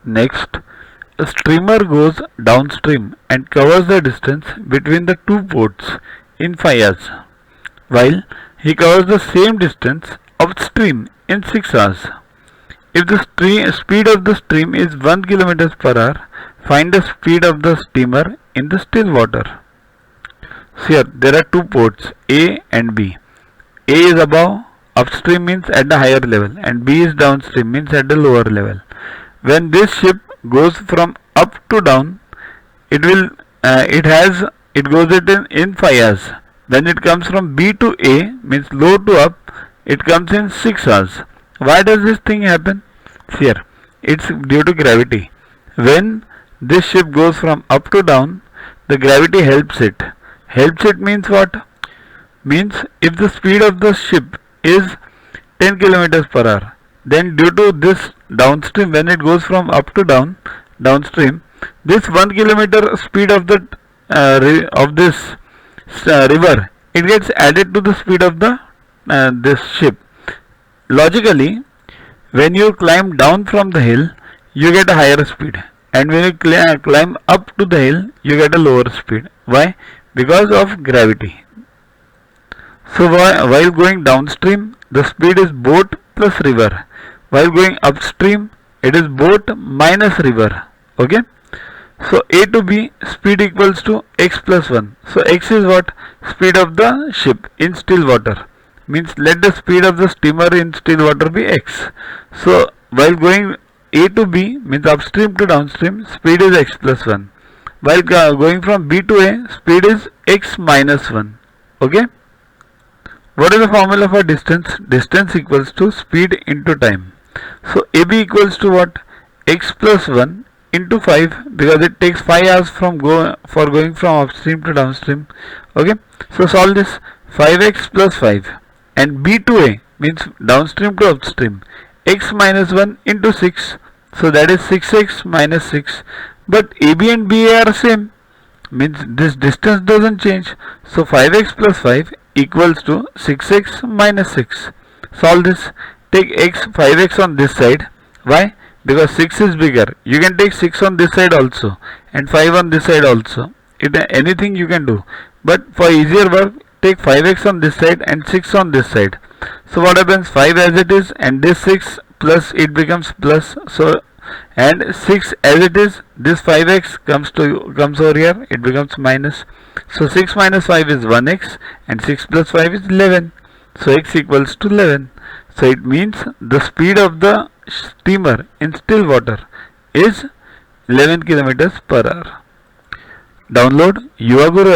Next, a streamer goes downstream and covers the distance between the two ports in 5 hours, while he covers the same distance upstream in 6 hours. If the speed of the stream is 1 km per hour, find the speed of the steamer in the still water. So here there are two ports A and B. A is above, upstream means at the higher level, and B is downstream means at the lower level. When this ship goes from up to down, it will it goes it in 5 hours. When it comes from B to A means low to up, it comes in 6 hours. Why does this thing happen? Here, it's due to gravity. When this ship goes from up to down, the gravity helps it. Helps it means what? Means if the speed of the ship is 10 kilometers per hour, then due to this downstream, when it goes from up to downstream, this 1 kilometer speed of the of this river, it gets added to the speed of the this ship. Logically, when you climb down from the hill, you get a higher speed, and when you climb up to the hill, you get a lower speed. Why? Because of gravity. So while going downstream, the speed is boat plus river. While going upstream, it is boat minus river. Okay. So A to B speed equals to x plus 1. So x is what? Speed of the ship in still water. Means let the speed of the steamer in still water be x. So while going A to B means upstream to downstream, speed is x plus 1. While going from B to A, speed is x minus 1. Okay. What is the formula for distance? Distance equals to speed into time. So AB equals to what? X plus 1 into 5, because it takes 5 hours from going from upstream to downstream. Okay. So solve this. 5x plus 5, and B to A means downstream to upstream. X minus 1 into 6. So that is 6x minus 6. But AB and BA are same. Means this distance doesn't change. So 5x plus 5 equals to 6x minus 6. Solve this. Take 5x on this side. Why? Because 6 is bigger. You can take 6 on this side also and 5 on this side also. Anything you can do. But for easier work, take 5x on this side and 6 on this side. So what happens? 5 as it is, and this 6 plus, it becomes plus. So and 6 as it is, this 5x comes over here, it becomes minus. So 6 minus 5 is 1x, and 6 plus 5 is 11. So x equals to 11. So it means the speed of the steamer in still water is 11 kilometers per hour. Download Yuva Guru